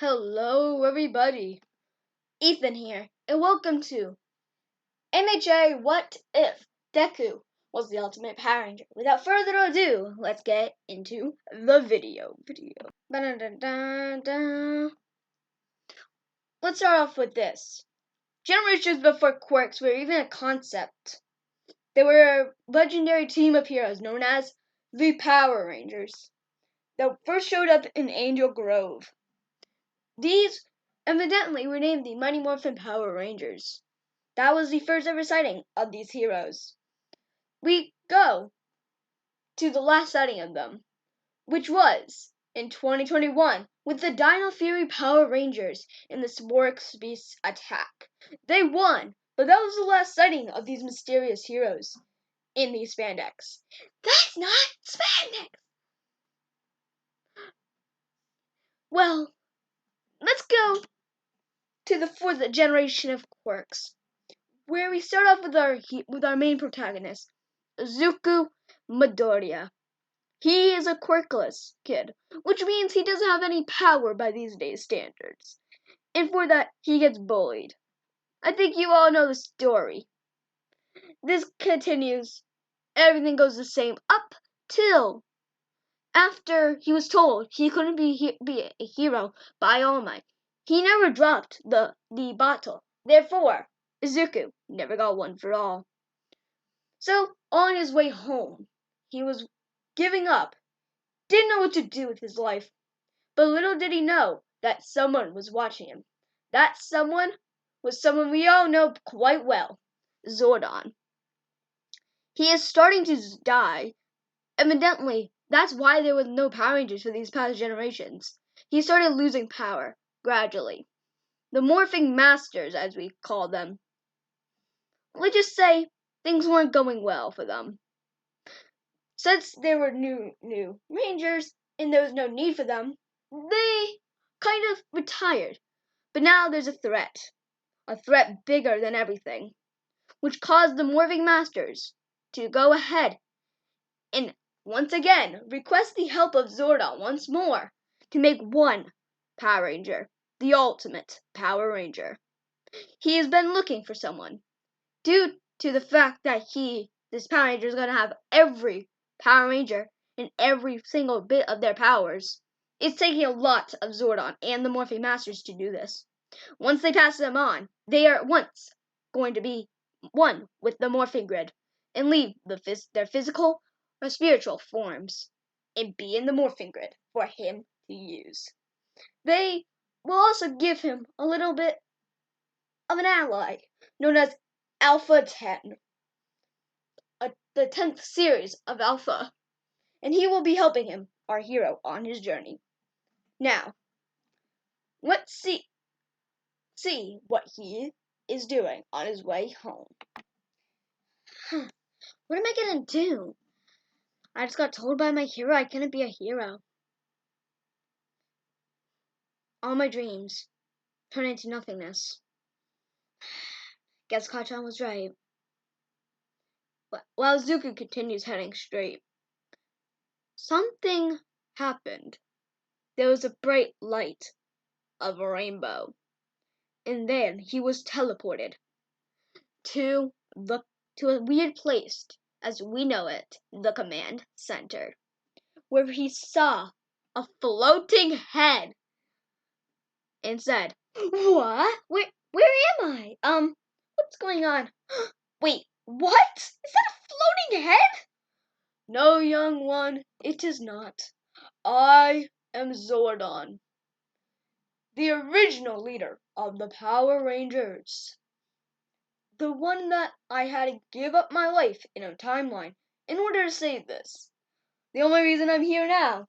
Hello, everybody. Ethan here, and welcome to MHA What If Deku was the ultimate Power Ranger. Without further ado, let's get into the video. Ba-dun-dun-dun-dun. Let's start off with this. Generations before quirks were even a concept. There were a legendary team of heroes known as the Power Rangers that first showed up in Angel Grove. These evidently were named the Mighty Morphin Power Rangers. That was the first ever sighting of these heroes. We go to the last sighting of them, which was in 2021 with the Dino Fury Power Rangers in the Sporks Beast attack. They won, but that was the last sighting of these mysterious heroes in the spandex. That's not spandex! Well, let's go to the fourth generation of quirks, where we start off with our main protagonist, Izuku Midoriya. He is a quirkless kid, which means he doesn't have any power by these days' standards. And for that, he gets bullied. I think you all know the story. This continues. Everything goes the same up till after he was told he couldn't be a hero by All Might. He never dropped the bottle. Therefore, Izuku never got one for all. So, on his way home, he was giving up, didn't know what to do with his life. But little did he know that someone was watching him. That someone was someone we all know quite well, Zordon. He is starting to die. Evidently, that's why there was no Power Rangers for these past generations. He started losing power, gradually. The morphing masters, as we call them. Let's just say things weren't going well for them. Since there were new Rangers, and there was no need for them, they kind of retired. But now there's a threat bigger than everything, which caused the morphing masters to go ahead and once again request the help of Zordon once more to make one Power Ranger, the ultimate Power Ranger. He has been looking for someone. Due to the fact that this Power Ranger is going to have every Power Ranger and every single bit of their powers, it's taking a lot of Zordon and the Morphing Masters to do this. Once they pass them on, they are at once going to be one with the Morphing Grid and leave their physical or spiritual forms and be in the Morphing Grid for him to use. They will also give him a little bit of an ally known as Alpha 10, the 10th series of Alpha, and he will be helping him, our hero, on his journey. Now, let's see what he is doing on his way home. What am I gonna do? I just got told by my hero I couldn't be a hero. All my dreams turn into nothingness. Guess Kachan was right. While Izuku continues heading straight, something happened. There was a bright light of a rainbow, and then he was teleported to a weird place, as we know it, the command center, where he saw a floating head and said, "What? Where am I? What's going on? Wait, what? Is that a floating head?" "No, young one, it is not. I am Zordon, the original leader of the Power Rangers. The one that I had to give up my life in a timeline in order to save this. The only reason I'm here now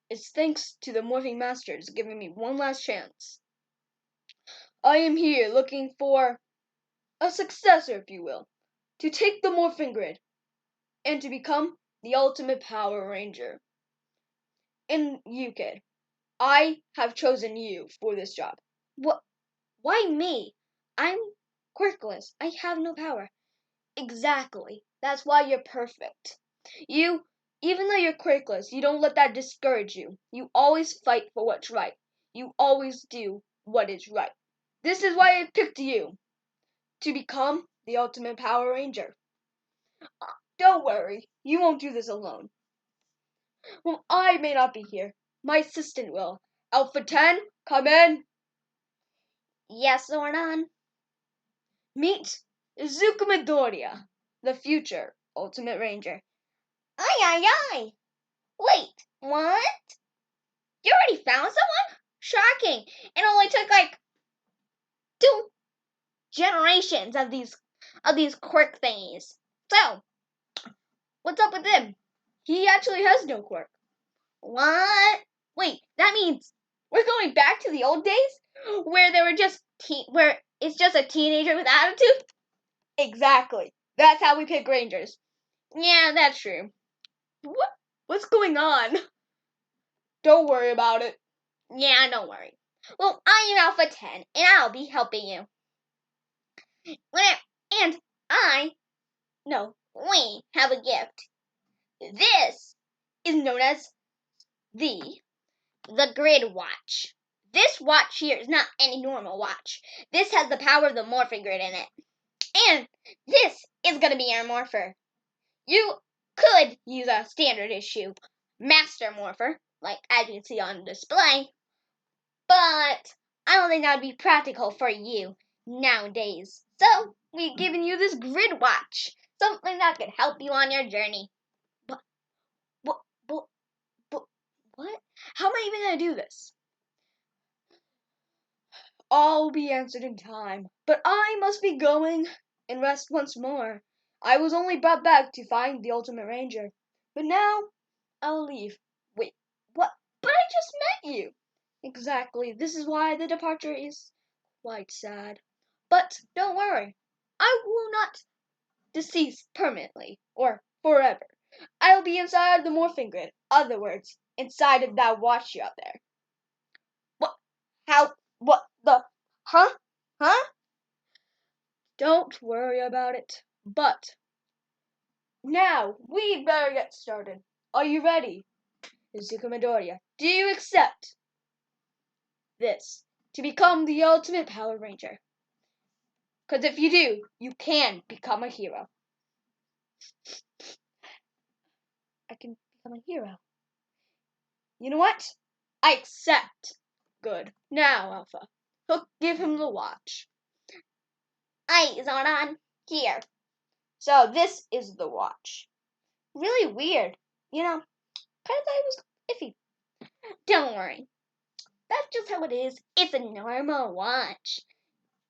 is thanks to the Morphing Masters giving me one last chance. I am here looking for a successor, if you will, to take the Morphing Grid and to become the ultimate Power Ranger. And you, kid, I have chosen you for this job." "What? Why me? I'm quirkless. I have no power." "Exactly. That's why you're perfect. Even though you're quirkless, you don't let that discourage you. You always fight for what's right. You always do what is right. This is why I picked you to become the ultimate Power Ranger. Don't worry, you won't do this alone. Well, I may not be here. My assistant will. Alpha 10, come in. Yes, Zordon. Meet Izuku Midoriya, the future Ultimate Ranger. Aye. Wait, what? You already found someone? Shocking. It only took like 2 generations of these quirk thingies. So, What's up with him? He actually has no quirk. what? Wait, that means we're going back to the old days where they were just Where it's just a teenager with attitude? Exactly. That's how we pick rangers. Yeah, that's true. What's going on? Don't worry about it. Yeah, don't worry. Well, I am Alpha 10, and I'll be helping you. And we have a gift. This is known as the grid watch. This watch here is not any normal watch. This has the power of the morphing grid in it. And this is going to be our morpher. You could use a standard issue master morpher, like as you can see on display, but I don't think that would be practical for you nowadays. So we've given you this grid watch, something that could help you on your journey. What? How am I even gonna do this? All be answered in time. But I must be going and rest once more. I was only brought back to find the Ultimate Ranger. But now, I'll leave. Wait, what? But I just met you! Exactly, this is why the departure is quite sad. But don't worry, I will not decease permanently, or forever. I'll be inside the morphing grid. Other words, inside of that watch you out there. What the? Huh? Don't worry about it. But now we better get started. Are you ready, Izuku Midoriya? Do you accept this to become the ultimate Power Ranger? Because if you do, you can become a hero. I can become a hero. You know what? I accept. Good. Now, Alpha, give him the watch. Aye, Zordon. Here. So this is the watch. Really weird. Kind of thought it was iffy. Don't worry. That's just how it is. It's a normal watch.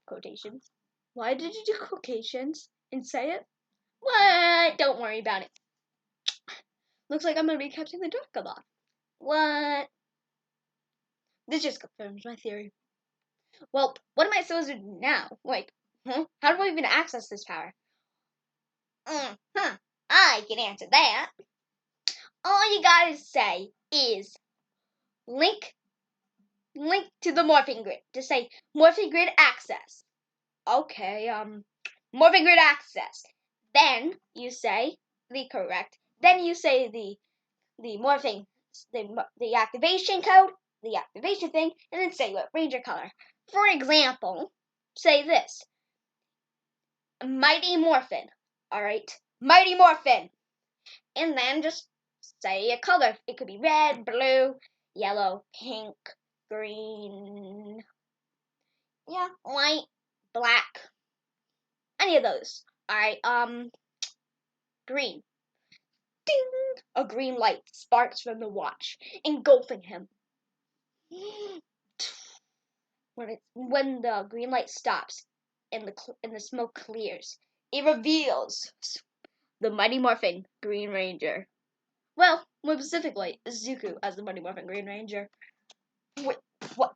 Quotations. Why did you do quotations and say it? What? Don't worry about it. Looks like I'm gonna be kept in the dark a lot. What? This just confirms my theory. Well, what am I supposed to do now? Like, how do I even access this power? I can answer that. All you gotta say is link to the morphing grid. Just say morphing grid access. Okay, morphing grid access. Then you say Then you say the morphing, the activation code, the activation thing, and then say what ranger color. For example, say this. Mighty Morphin. Alright? Mighty Morphin. And then just say a color. It could be red, blue, yellow, pink, green. Yeah, white, black. Any of those. Alright, green. Ding! A green light sparks from the watch, engulfing him. When the green light stops and the smoke clears, it reveals the Mighty Morphin Green Ranger. Well, more specifically, Izuku as the Mighty Morphin Green Ranger. Wait, what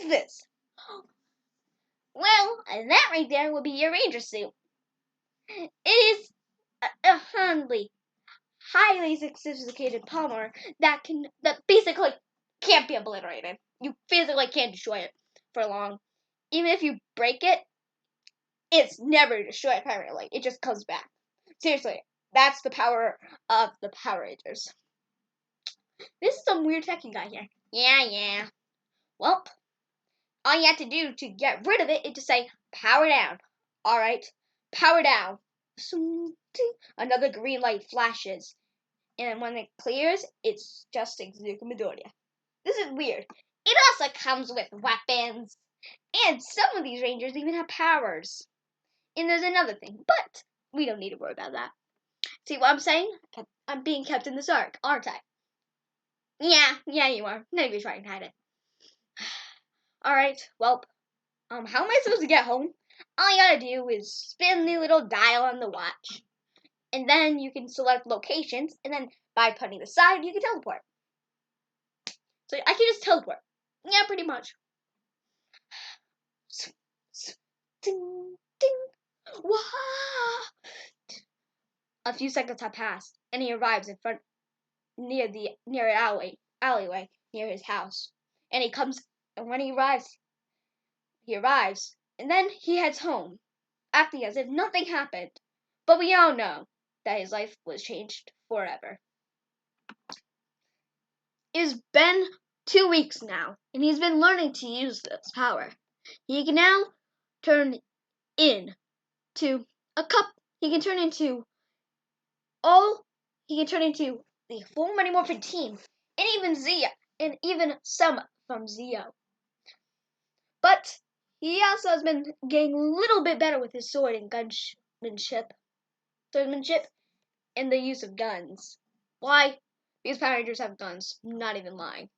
is this? Well, that right there will be your ranger suit. It is a highly sophisticated polymer that basically can't be obliterated. You physically can't destroy it for long. Even if you break it, it's never destroyed permanently. It just comes back. Seriously, that's the power of the Power Rangers. This is some weird techie guy here. Yeah. Well, all you have to do to get rid of it is to say, power down. Alright, power down. Another green light flashes, and when it clears, it's just Izuku Midoriya. This is weird. It also comes with weapons, and some of these rangers even have powers. And there's another thing, but we don't need to worry about that. See what I'm saying? I'm being kept in the dark, aren't I? Yeah, you are. None of you trying to hide it. Alright, well, how am I supposed to get home? All you gotta do is spin the little dial on the watch. And then you can select locations, and then by putting the side, you can teleport. So I can just teleport. Yeah, pretty much. Ding, ding. Wah! A few seconds have passed, and he arrives in front near an alleyway near his house. And when he arrives, and then he heads home, acting as if nothing happened. But we all know that his life was changed forever. It's been 2 weeks now, and he's been learning to use this power. He can now turn into a cup. He can turn into the full Mighty Morphin team, and even some from Zio. But he also has been getting a little bit better with his sword and swordsmanship, and the use of guns. Why? These Power Rangers have guns, not even lying.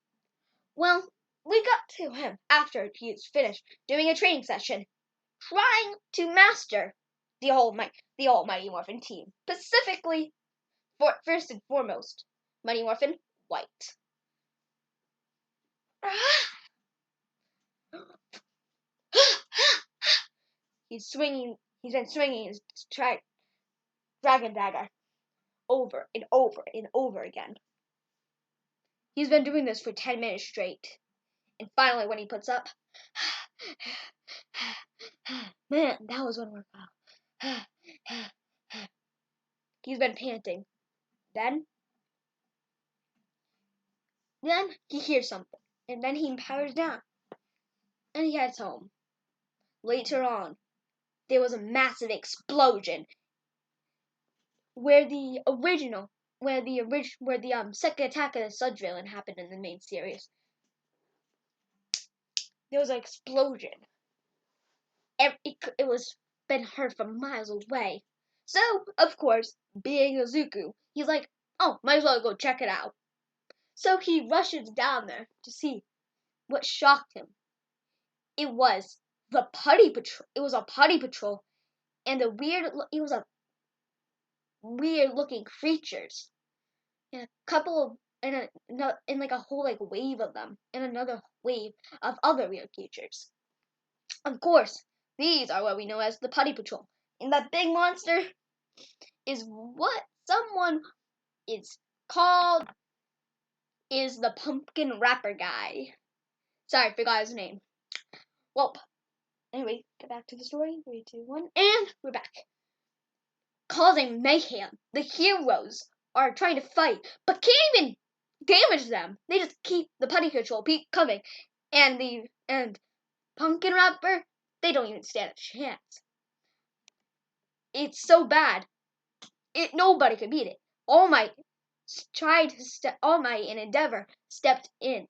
Well, we got to him after he is finished doing a training session, trying to master the Mighty Morphin team. Specifically, first and foremost, Mighty Morphin White. He's been swinging his dragon dagger over and over and over again. He's been doing this for 10 minutes straight. And finally, when he puts up, man, that was one workout. He's been panting. Then he hears something, and then he powers down, and he heads home. Later on, there was a massive explosion where the second attack of the Sludge Villain happened in the main series. There was an explosion. It was been heard from miles away. So, of course, being Izuku, he's like, oh, might as well go check it out. So he rushes down there to see what shocked him. It was the Putty Patrol. It was a Putty Patrol, and it was a weird looking creatures, and a couple of and like a whole like wave of them, and another wave of other weird creatures. Of course, these are what we know as the Putty Patrol. And that big monster is what someone is called is the pumpkin wrapper guy. Sorry, forgot his name. Well, anyway, get back to the story. 3, 2, 1, and we're back. Causing mayhem. The heroes are trying to fight, but can't even damage them. They just keep the Putty Patrol coming, and pumpkin wrapper, they don't even stand a chance. It's so bad. Nobody could beat it. All Might and Endeavor stepped in,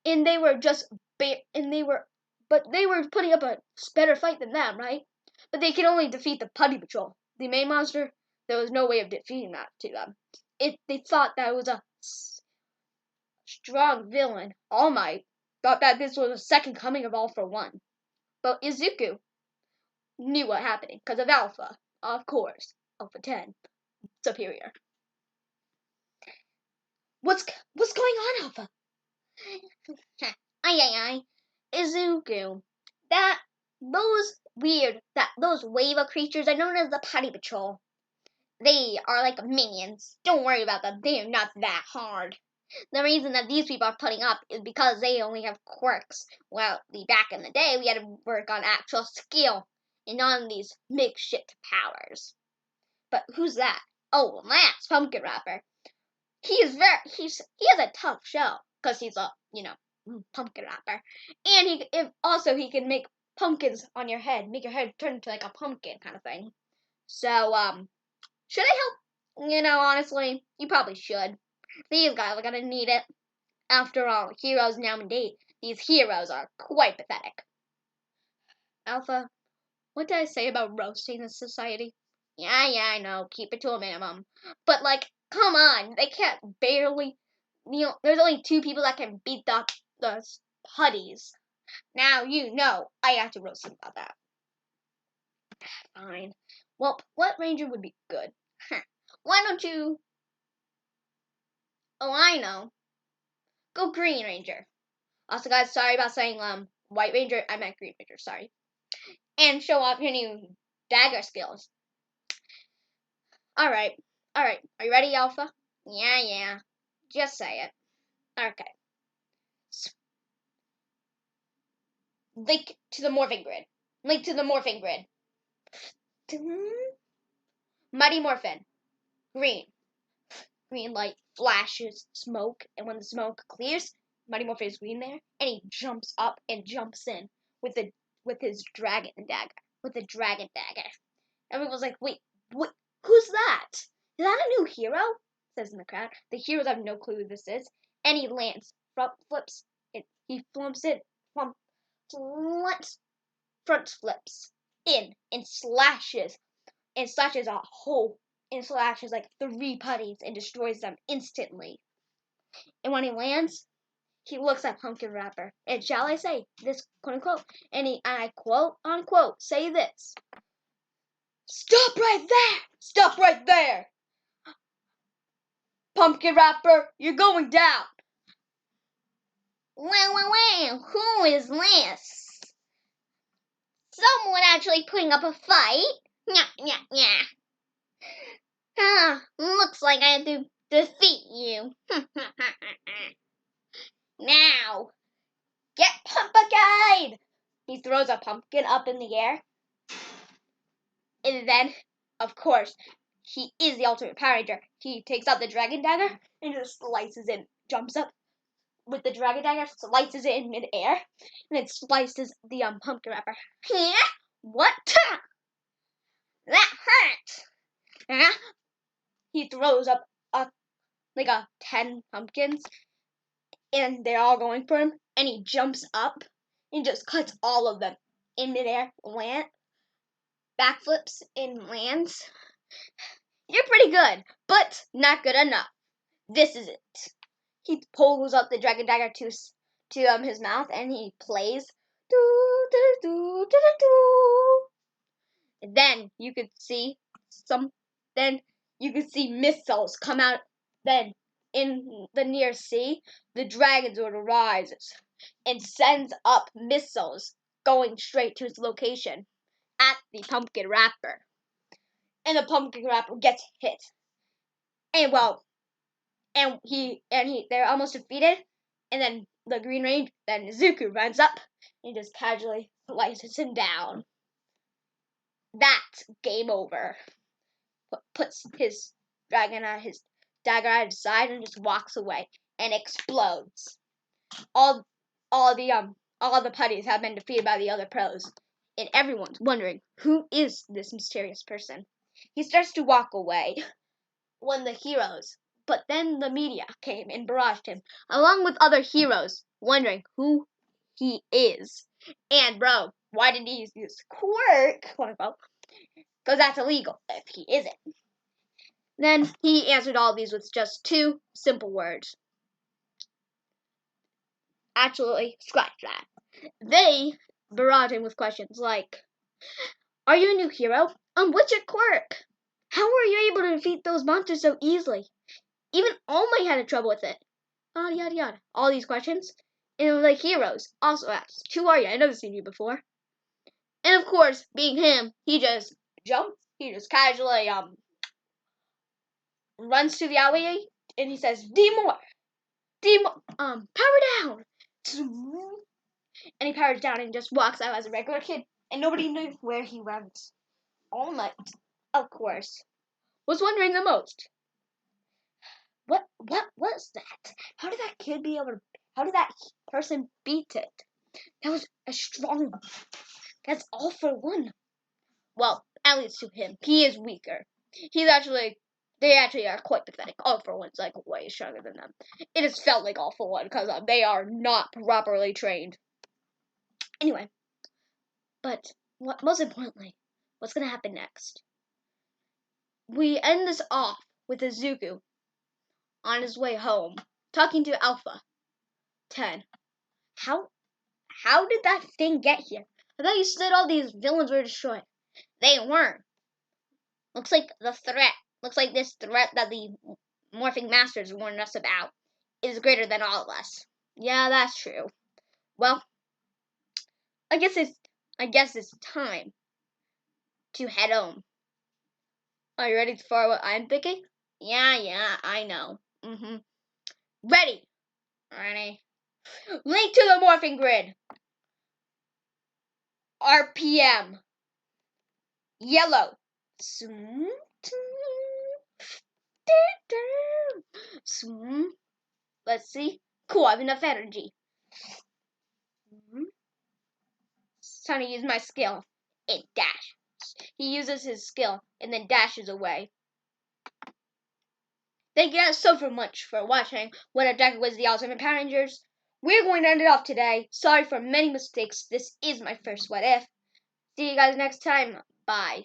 and they were putting up a better fight than them, right? But they could only defeat the Putty Patrol, the main monster. There was no way of defeating that to them. They thought that it was a strong villain. All Might thought that this was a second coming of All for One, but Izuku knew what happened because of Alpha, of course, Alpha 10, superior. What's going on, Alpha? Aye. Izuku. Those wave of creatures are known as the Putty Patrol. They are like minions. Don't worry about them. They are not that hard. The reason that these people are putting up is because they only have quirks. Well, back in the day, we had to work on actual skill and not on these makeshift powers. But who's that? Oh, that's Pumpkin Wrapper. He has a tough shell because he's a pumpkin wrapper. And he can make pumpkins on your head, make your head turn into like a pumpkin kind of thing. So, should I help? Honestly, you probably should. These guys are gonna need it. After all, heroes nowadays, these heroes are quite pathetic. Alpha, what did I say about roasting this society? Yeah, I know. Keep it to a minimum. But, like, come on. They can't barely. There's only 2 people that can beat the putties. Now, I have to roast them about that. Fine. Well, what ranger would be good? Why don't you. Oh, I know. Go Green Ranger. Also, guys, sorry about saying White Ranger. I meant Green Ranger, sorry. And show off your new dagger skills. Alright. Are you ready, Alpha? Yeah. Just say it. Okay. Link to the morphing grid. Mighty Morphin. Green. Green light flashes smoke, and when the smoke clears, Mighty Morphin is green there, and he jumps up and jumps in with his dragon dagger. Everyone's like, wait, who's that? Is that a new hero? Says in the crowd. The heroes have no clue who this is. And he lands, front flips in, and slashes a hole, and slashes like 3 putties and destroys them instantly. And when he lands, he looks at Pumpkin Wrapper, and shall I say this, quote unquote, and I quote unquote say this: Stop right there! Pumpkin Wrapper, you're going down! Well, who is this? Someone actually putting up a fight? Yeah. Looks like I have to defeat you. Now, get pumpkin! He throws a pumpkin up in the air. And then, of course, he is the ultimate Power Ranger. He takes out the dragon dagger and just slices it, jumps up with the dragon dagger, slices it in midair, and then slices the pumpkin wrapper. Yeah? What? That hurt! He throws up like 10 pumpkins, and they're all going for him, and he jumps up and just cuts all of them in midair, backflips and lands. You're pretty good, but not good enough. This is it. He pulls up the dragon dagger to his mouth, and he plays. And then you could see missiles come out. Then in the near sea, the dragon zord arises and sends up missiles going straight to its location at the pumpkin wrapper. And the pumpkin wrapper gets hit. And they're almost defeated. And then the Green Ranger, then Izuku runs up and just casually slices him down. That's game over. Puts his dagger at his side and just walks away and explodes. All the putties have been defeated by the other pros, and everyone's wondering who is this mysterious person. He starts to walk away but then the media came and barraged him, along with other heroes, wondering who he is. And bro, why did he use this quirk, quote unquote? Because that's illegal if he isn't. Then he answered all of these with just 2 simple words. Actually, scratch that. They barraged him with questions like, are you a new hero? What's your quirk? How were you able to defeat those monsters so easily? Even All Might had trouble with it. Yada yada yada. All these questions. And the heroes also asked, who are you? I've never seen you before. And of course, being him, he just jumps. He just casually runs to the alleyway and he says, power down. And he powers down and just walks out as a regular kid. And nobody knew where he went. All Might, of course, was wondering the most. What was that? How did that kid be able to How did that person beat it? That was a strong. That's all for one. Well, at least to him, he is weaker. They actually are quite pathetic. All for one's like way stronger than them. It has felt like all for one because they are not properly trained. Anyway, but most importantly, what's gonna happen next? We end this off with Izuku on his way home, talking to Alpha 10. How did that thing get here? I thought you said all these villains were destroyed. They weren't. Looks like this threat that the morphing masters warned us about is greater than all of us. Yeah, that's true. Well, I guess it's time to head home. Are you ready for what I'm picking? Yeah, I know. Ready. Ready? Link to the morphing grid. RPM. Yellow. Let's see. Cool, I have enough energy. It's time to use my skill. It dashed. He uses his skill and then dashes away. Thank you guys so much for watching What If Deku Was the Ultimate Power Rangers. We're going to end it off today. Sorry for many mistakes. This is my first What If. See you guys next time. Bye.